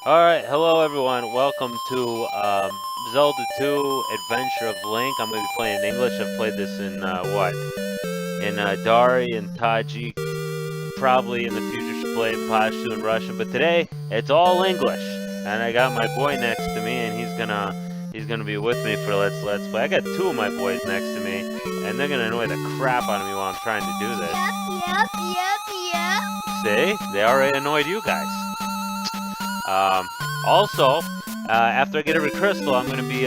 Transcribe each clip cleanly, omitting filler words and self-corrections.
Alright, hello everyone. Welcome to Zelda 2 Adventure of Link. I'm going to be playing in English. I've played this in, In Dari and Tajik. Probably in the future should play in Pashto and Russian. But today, it's all English. And I got my boy next to me, and he's gonna be with me for Let's Play. I got two of my boys next to me, and they're gonna annoy the crap out of me while I'm trying to do this. Yep. See? They already annoyed you guys. Also, after I get every crystal, I'm going to be,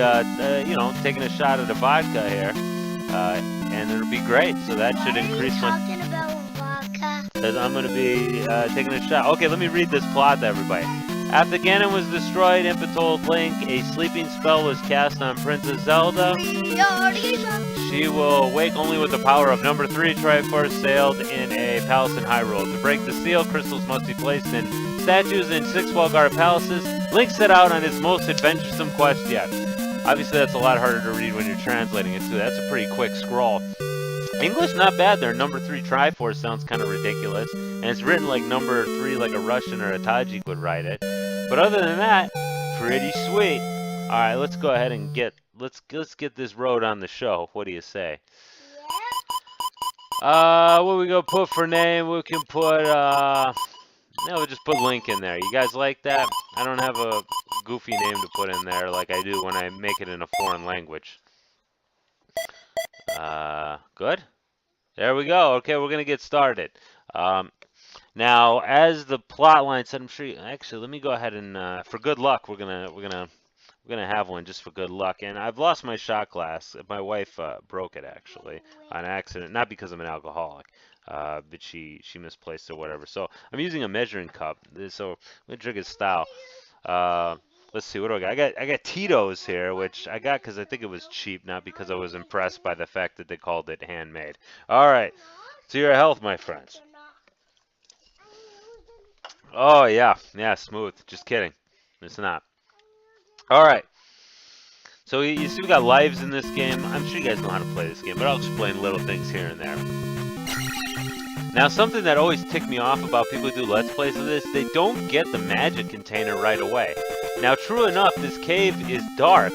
taking a shot of the vodka here, and it'll be great. So that should increase my. Talking about vodka. Says I'm going to be taking a shot. Okay, let me read this plot to everybody. After Ganon was destroyed, Impa told Link a sleeping spell was cast on Princess Zelda. She will wake only with the power of number 3 Triforce sailed in a palace in Hyrule. To break the seal, crystals must be placed in statues in 6 well-guarded palaces. Link set out on his most adventuresome quest yet. Obviously, that's a lot harder to read when you're translating it too. That's a pretty quick scroll. English, not bad there. Number 3 Triforce sounds kind of ridiculous. And it's written like number 3 like a Russian or a Tajik would write it. But other than that, pretty sweet. Alright, let's go ahead and let's get this road on the show. What do you say? What we gonna put for name? We can put we'll just put Link in there. You guys like that? I don't have a goofy name to put in there like I do when I make it in a foreign language. Good. There we go. Okay, we're gonna get started. Now, as the plot line said, I'm sure. Actually, let me go ahead and for good luck, we're gonna have one just for good luck. And I've lost my shot glass. My wife broke it actually on accident, not because I'm an alcoholic, but she misplaced it or whatever. So I'm using a measuring cup. So I'm gonna drink it style. Let's see, what do I got? I got Tito's here, which I got because I think it was cheap, not because I was impressed by the fact that they called it handmade. All right, to your health, my friends. Oh yeah, smooth. Just kidding. It's not. All right. So you see we got lives in this game. I'm sure you guys know how to play this game, but I'll explain little things here and there. Now, something that always ticked me off about people who do Let's Plays of this, they don't get the magic container right away. Now, true enough, this cave is dark.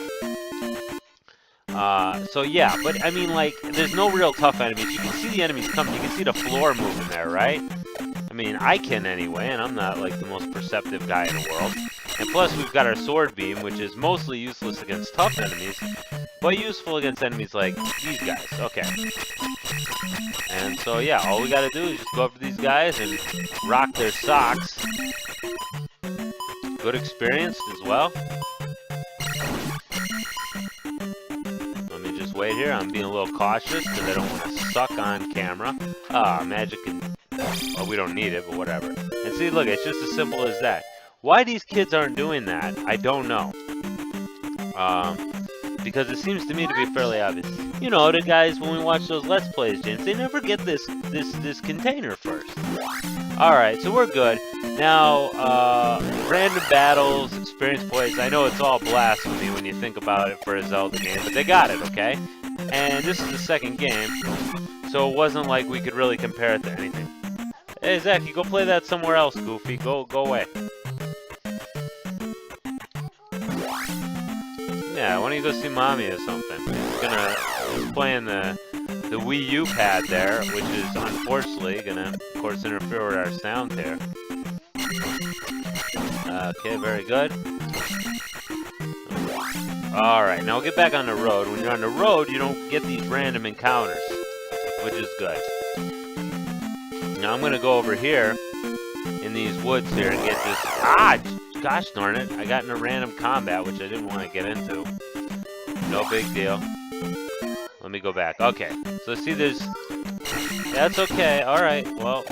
So yeah, but I mean, like, there's no real tough enemies. You can see the enemies coming. You can see the floor moving there, right? I mean, I can anyway, and I'm not, like, the most perceptive guy in the world. And plus, we've got our sword beam, which is mostly useless against tough enemies, but useful against enemies like these guys. Okay. And so, yeah, all we gotta do is just go up to these guys and rock their socks. Good experience as well. Let me just wait here. I'm being a little cautious because I don't want to suck on camera. Magic and... Oh, we don't need it, but whatever. And see, look, it's just as simple as that. Why these kids aren't doing that, I don't know. Because it seems to me to be fairly obvious. You know, the guys, when we watch those Let's Plays, James, they never get this container first. Alright, so we're good. Now, random battles, experience points. I know it's all blasphemy when you think about it for a Zelda game, but they got it, okay? And this is the second game, so it wasn't like we could really compare it to anything. Hey, Zach, you go play that somewhere else, Goofy. Go away. Yeah, why don't you go see Mommy or something? He's playing the Wii U pad there, which is unfortunately gonna, of course, interfere with our sound here. Okay, very good. Alright, now we'll get back on the road. When you're on the road, you don't get these random encounters, which is good. Now I'm gonna go over here in these woods here and get this. Gosh darn it! I got in a random combat, which I didn't want to get into. No big deal. Let me go back. Okay, so see there's. That's okay. All right. Well.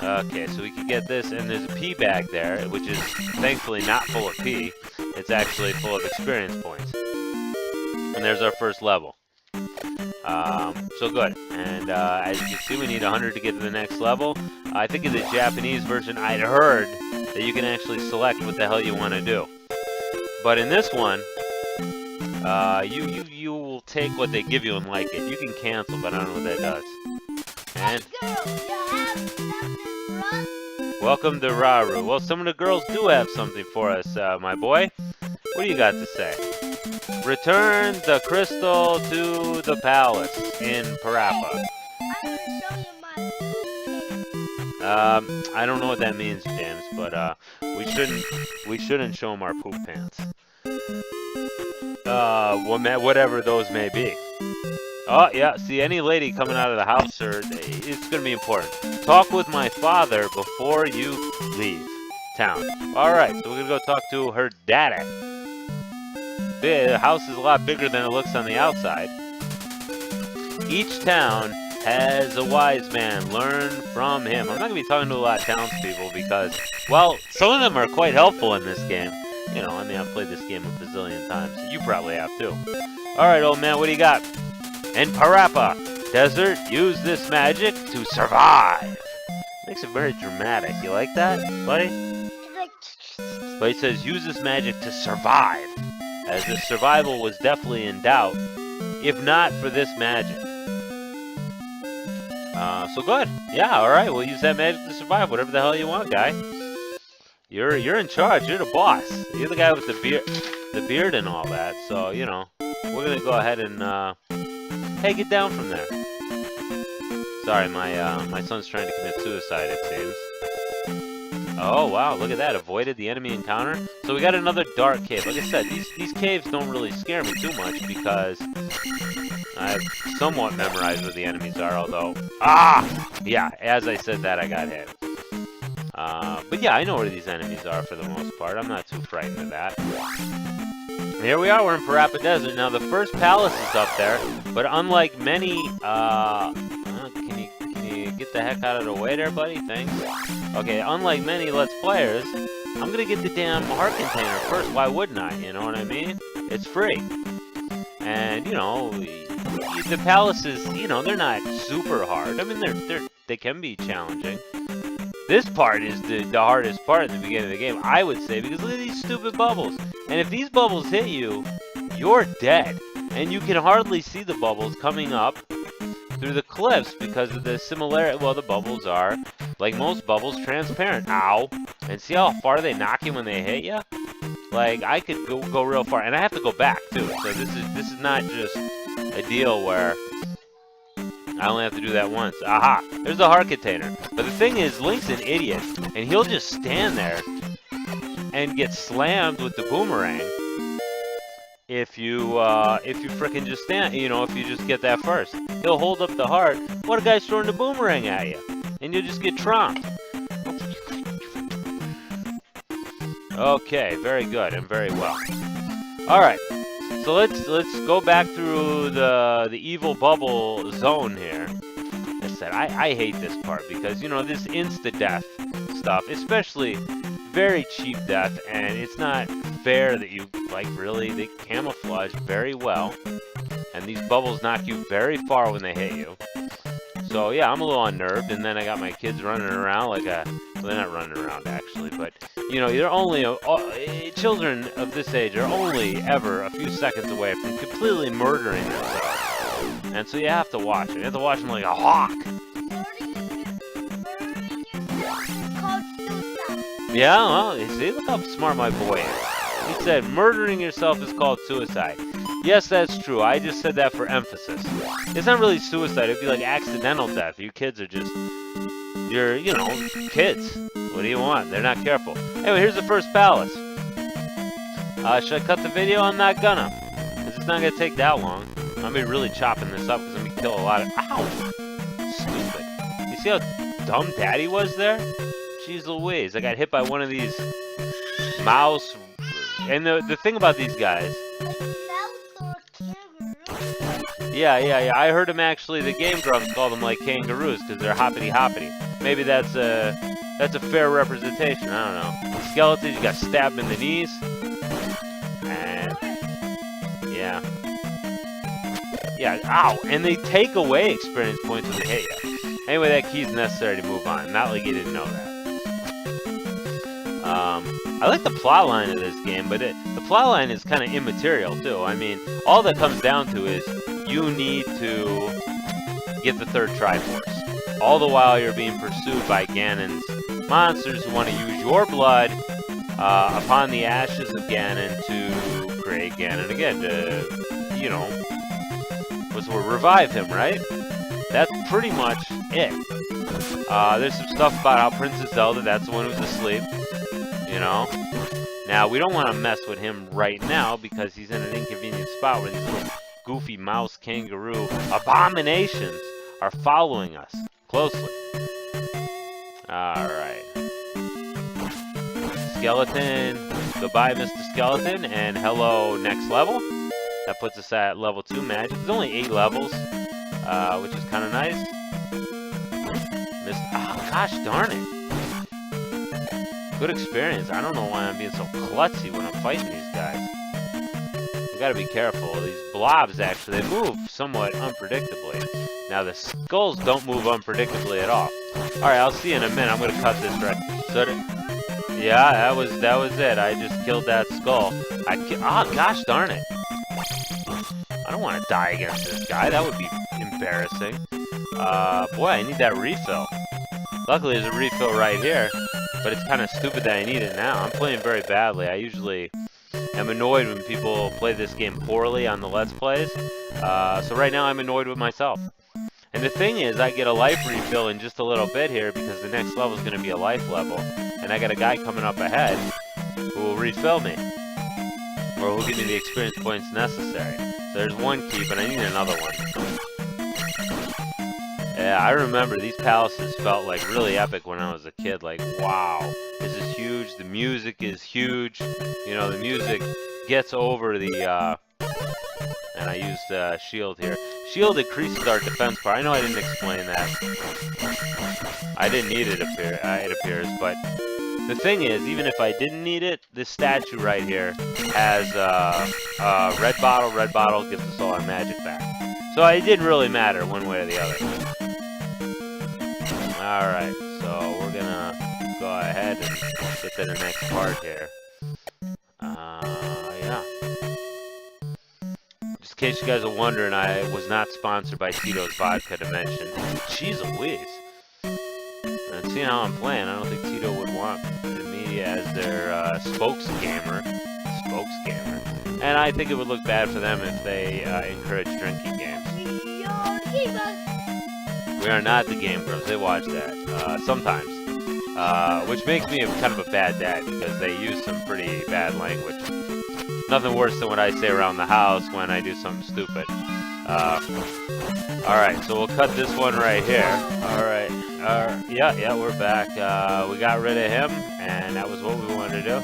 Okay, so we can get this, and there's a pea bag there, which is thankfully not full of pea. It's actually full of experience points. And there's our first level. So good. And as you can see, we need 100 to get to the next level. I think in the Japanese version, I'd heard that you can actually select what the hell you want to do. But in this one, you will take what they give you and like it. You can cancel, but I don't know what that does. And Welcome to Rauru. Well, some of the girls do have something for us, my boy. What do you got to say? Return the crystal to the palace in Parappa. I'm gonna show you my pants. I don't know what that means, James, but we shouldn't show them our poop pants. Whatever those may be. Oh yeah, see any lady coming out of the house, or it's gonna be important. Talk with my father before you leave town. All right, so we're gonna go talk to her daddy. The house is a lot bigger than it looks on the outside. Each town has a wise man. Learn from him. I'm not going to be talking to a lot of townspeople because, well, some of them are quite helpful in this game. You know, I mean, I've played this game a bazillion times. You probably have too. All right, old man, what do you got? In Parappa Desert, use this magic to survive. Makes it very dramatic. You like that, buddy? But he says, use this magic to survive, as the survival was definitely in doubt, if not for this magic. So good. Yeah, alright, we'll use that magic to survive, whatever the hell you want, guy. You're in charge, you're the boss. You're the guy with the beard and all that, so, you know, we're gonna go ahead and, take it down from there. Sorry, my son's trying to commit suicide, it seems. Oh, wow, look at that. Avoided the enemy encounter. So we got another dark cave. Like I said, these caves don't really scare me too much because I've somewhat memorized where the enemies are, although... Ah! Yeah, as I said that, I got hit. But yeah, I know where these enemies are for the most part. I'm not too frightened of that. Here we are, we're in Parappa Desert. Now, the first palace is up there, but unlike many... Can you get the heck out of the way there, buddy? Thanks. Okay, unlike many Let's Players, I'm gonna get the damn heart container first. Why wouldn't I? You know what I mean? It's free. And, you know, the palaces, you know, they're not super hard. I mean, they can be challenging. This part is the hardest part in the beginning of the game, I would say, because look at these stupid bubbles. And if these bubbles hit you, you're dead. And you can hardly see the bubbles coming up through the cliffs because of the similarity. Well, the bubbles are, like most bubbles, transparent. Ow! And see how far they knock you when they hit you? Like, I could go real far, and I have to go back too. So this is not just a deal where I only have to do that once. Aha! There's the heart container. But the thing is, Link's an idiot, and he'll just stand there and get slammed with the boomerang if you frickin' just stand, you know, if you just get that first. He'll hold up the heart. What, a guy's throwing the boomerang at you, and you'll just get tromped. Okay, very good and very well. All right, so let's go back through the evil bubble zone here. As I said, I hate this part because, you know, this insta-death stuff, especially very cheap death, and it's not fair that you, like, really, they camouflage very well, and these bubbles knock you very far when they hit you. So yeah, I'm a little unnerved, and then I got my kids running around like a, well, they're not running around actually, but, you know, they're only, children of this age are only ever a few seconds away from completely murdering themselves. And so you have to watch it. You have to watch them like a hawk. Yeah, well, you see, look how smart my boy is. He said, murdering yourself is called suicide. Yes, that's true. I just said that for emphasis. It's not really suicide. It'd be like accidental death. You kids are just, you're, you know, kids. What do you want? They're not careful. Anyway, here's the first palace. Should I cut the video? I'm not gonna. It's not gonna take that long. I'm gonna be really chopping this up because I'm gonna kill a lot of, ow! Stupid. You see how dumb Daddy was there? Jeez Louise, I got hit by one of these mouse. And the thing about these guys. Yeah. I heard them actually, the Game Grumps call them like kangaroos because they're hoppity hoppity. Maybe that's a fair representation. I don't know. Skeletons, you got stabbed in the knees. And yeah. Yeah, ow! And they take away experience points when they hit you. Anyway, that key's necessary to move on. Not like you didn't know that. I like the plot line of this game, but the plot line is kind of immaterial too. I mean, all that comes down to is you need to get the third Triforce. All the while you're being pursued by Ganon's monsters who want to use your blood upon the ashes of Ganon to create Ganon again, to, you know, what's the word, revive him, right? That's pretty much it. There's some stuff about how Princess Zelda, that's the one who's asleep, you know? Now, we don't want to mess with him right now because he's in an inconvenient spot where these little goofy mouse kangaroo abominations are following us closely. Alright. Skeleton. Goodbye, Mr. Skeleton, and hello, next level. That puts us at level 2 magic. There's only 8 levels, which is kind of nice. Oh, gosh darn it. Good experience. I don't know why I'm being so klutzy when I'm fighting these guys. We gotta be careful. These blobs, actually, they move somewhat unpredictably. Now, the skulls don't move unpredictably at all. Alright, I'll see you in a minute. I'm gonna cut this right. So, yeah, that was it. I just killed that skull. Oh, gosh darn it. I don't want to die against this guy. That would be embarrassing. Boy, I need that refill. Luckily, there's a refill right here. But it's kind of stupid that I need it now. I'm playing very badly. I usually am annoyed when people play this game poorly on the Let's Plays. So right now I'm annoyed with myself. And the thing is, I get a life refill in just a little bit here because the next level is going to be a life level. And I got a guy coming up ahead who will refill me. Or who will give me the experience points necessary. So there's one key, but I need another one. Yeah, I remember these palaces felt like really epic when I was a kid. Like, wow, this is huge. The music is huge. You know, the music gets over the, and I used shield here. Shield increases our defense power. I know I didn't explain that. I didn't need it, it appears, but the thing is, even if I didn't need it, this statue right here has red bottle. Red bottle gives us all our magic back. So it didn't really matter one way or the other. Alright, so we're gonna go ahead and get to the next part here. Yeah. Just in case you guys are wondering, I was not sponsored by Tito's Vodka to mention. Jeez Louise. And seeing how I'm playing, I don't think Tito would want me as their spokesgamer. And I think it would look bad for them if they encourage drinking games. We are not the Game Grumps. They watch that sometimes, which makes me kind of a bad dad because they use some pretty bad language. Nothing worse than what I say around the house when I do something stupid. All right, so we'll cut this one right here. All right, yeah, we're back. We got rid of him, and that was what we wanted to do.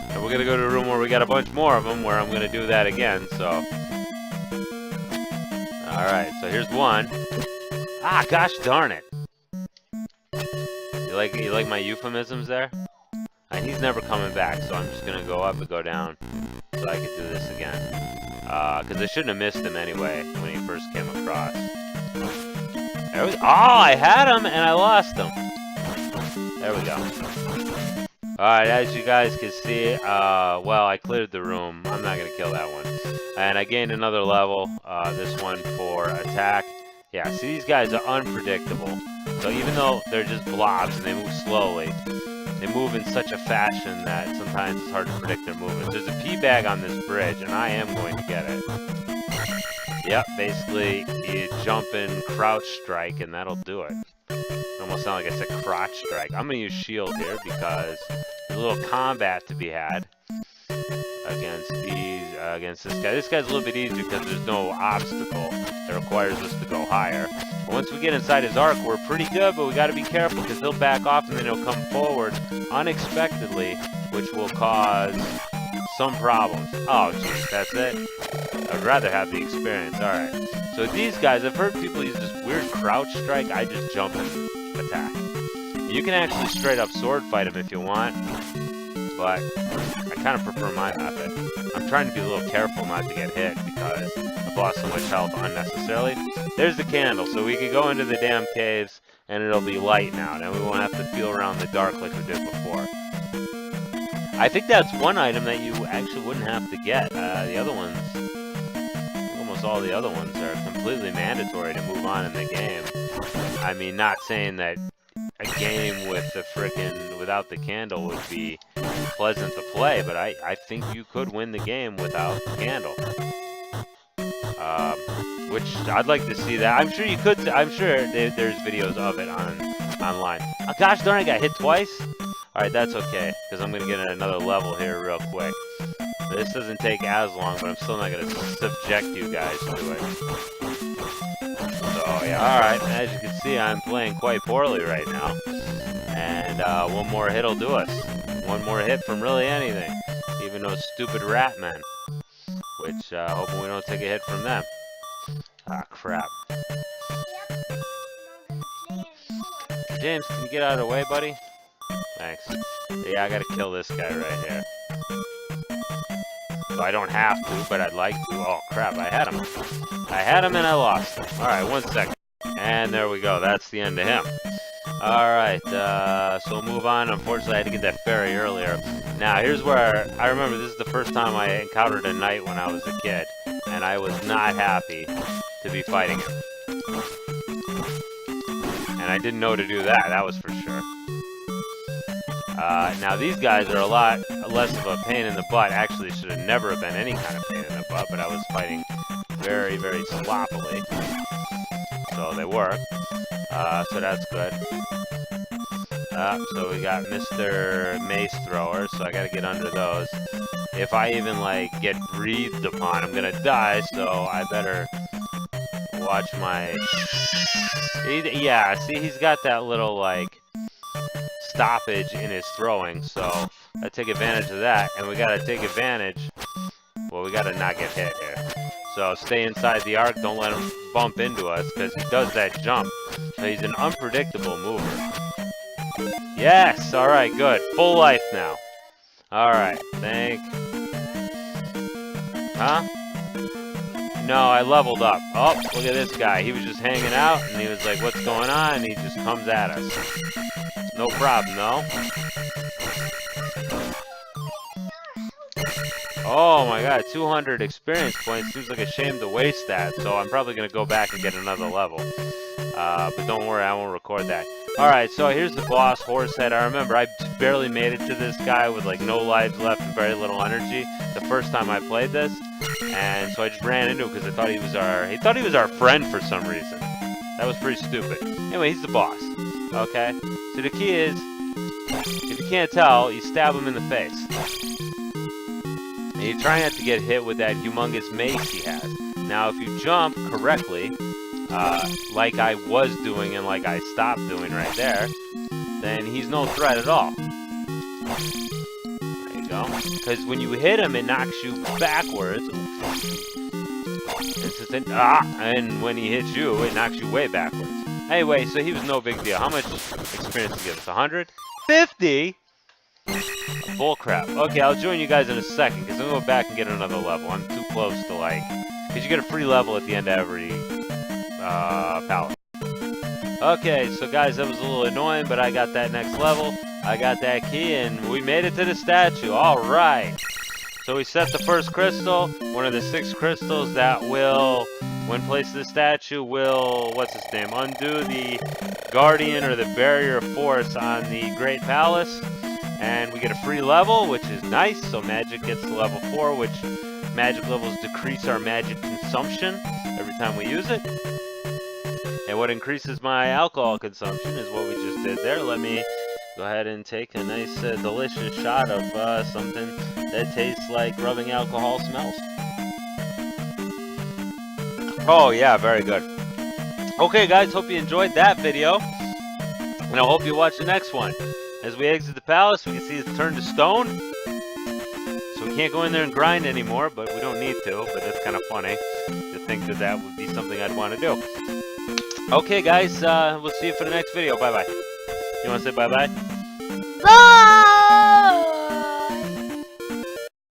And we're gonna go to a room where we got a bunch more of them, where I'm gonna do that again. So, all right, so here's one. Ah, gosh darn it! You like my euphemisms there? And he's never coming back, so I'm just gonna go up and go down so I can do this again. Because I shouldn't have missed him anyway when he first came across. There we go. Oh, I had him and I lost him. There we go. Alright, as you guys can see, well, I cleared the room. I'm not gonna kill that one. And I gained another level, this one for attack. Yeah, see, these guys are unpredictable. So even though they're just blobs and they move slowly, they move in such a fashion that sometimes it's hard to predict their movements. There's a pea bag on this bridge, and I am going to get it. Yep, basically, you jump in crouch strike, and that'll do it. It almost sounded like I said crotch strike. I'm going to use shield here because there's a little combat to be had against this guy. This guy's a little bit easier because there's no obstacle that requires us to go higher. But once we get inside his arc, we're pretty good, but we got to be careful because he'll back off and then he'll come forward unexpectedly, which will cause some problems. Oh, jeez, that's it? I'd rather have the experience. Alright. So these guys, I've heard people use this weird crouch strike. I just jump and attack. You can actually straight up sword fight him if you want, but I kind of prefer my method. I'm trying to be a little careful not to get hit because I've lost so much health unnecessarily. There's the candle, so we can go into the damn caves and it'll be light now. Now we won't have to feel around the dark like we did before. I think that's one item that you actually wouldn't have to get. The other ones, almost all the other ones are completely mandatory to move on in the game. I mean, not saying that a game with the without the candle would be pleasant to play, but I think you could win the game without the candle. Which I'd like to see that. I'm sure you could. I'm sure there's videos of it online. Oh, gosh darn, I got hit twice. All right, that's okay, because I'm gonna get another level here real quick. This doesn't take as long, but I'm still not gonna subject you guys to it. So yeah, all right. As you can see, I'm playing quite poorly right now, and one more hit'll do us. One more hit from really anything, even those stupid rat men. Which hoping we don't take a hit from them. Ah, crap. James, can you get out of the way, buddy? Thanks. Yeah, I gotta kill this guy right here. So I don't have to, but I'd like to. Oh, crap, I had him. I had him and I lost him. Alright, 1 second. And there we go. That's the end of him. Alright, so we'll move on. Unfortunately, I had to get that fairy earlier. Now, here's where I remember this is the first time I encountered a knight when I was a kid, and I was not happy to be fighting him. And I didn't know to do that, that was for sure. Now, these guys are a lot less of a pain in the butt. Actually, should have never been any kind of pain in the butt, but I was fighting very, very sloppily. So they work. So that's good. So we got Mr. Mace Thrower, so I gotta get under those. If I even, like, get breathed upon, I'm gonna die, so I better watch my... Yeah, see, he's got that little, like, stoppage in his throwing, so I take advantage of that, and we gotta take advantage... Well, we gotta not get hit here. So stay inside the arc, don't let him bump into us, because he does that jump. So he's an unpredictable mover. Yes! Alright, good. Full life now. Alright, thank... Huh? No, I leveled up. Oh, look at this guy. He was just hanging out, and he was like, what's going on? And he just comes at us. No problem, though. Oh my god, 200 experience points. Seems like a shame to waste that, so I'm probably going to go back and get another level. But don't worry, I won't record that. Alright, so here's the boss, Horsehead. I remember I barely made it to this guy with like no lives left and very little energy the first time I played this. And so I just ran into him because I thought he was our friend for some reason. That was pretty stupid. Anyway, he's the boss. Okay? So the key is, if you can't tell, you stab him in the face. And you try not to get hit with that humongous mace he has. Now, if you jump correctly, like I was doing and like I stopped doing right there, then he's no threat at all. There you go. Because when you hit him, it knocks you backwards. And when he hits you, it knocks you way backwards. Anyway, so he was no big deal. How much experience did he give us? 100? 50? Bullcrap. Okay, I'll join you guys in a second, because I'm going to go back and get another level. I'm too close to, like... Because you get a free level at the end of every palette. Okay, so guys, that was a little annoying, but I got that next level. I got that key, and we made it to the statue. Alright. So we set the first crystal. One of the 6 crystals that will, when placed in the statue, will, what's its name, undo the guardian or the barrier force on the Great Palace. And we get a free level, which is nice. So magic gets to level 4, which magic levels decrease our magic consumption every time we use it. And what increases my alcohol consumption is what we just did there. Let me go ahead and take a nice, delicious shot of something that tastes like rubbing alcohol smells. Oh yeah, very good. Okay guys, hope you enjoyed that video. And I hope you watch the next one. As we exit the palace, we can see it's turned to stone. So we can't go in there and grind anymore, but we don't need to. But that's kind of funny to think that that would be something I'd want to do. Okay guys, we'll see you for the next video. Bye-bye. You want to say bye-bye? Bye!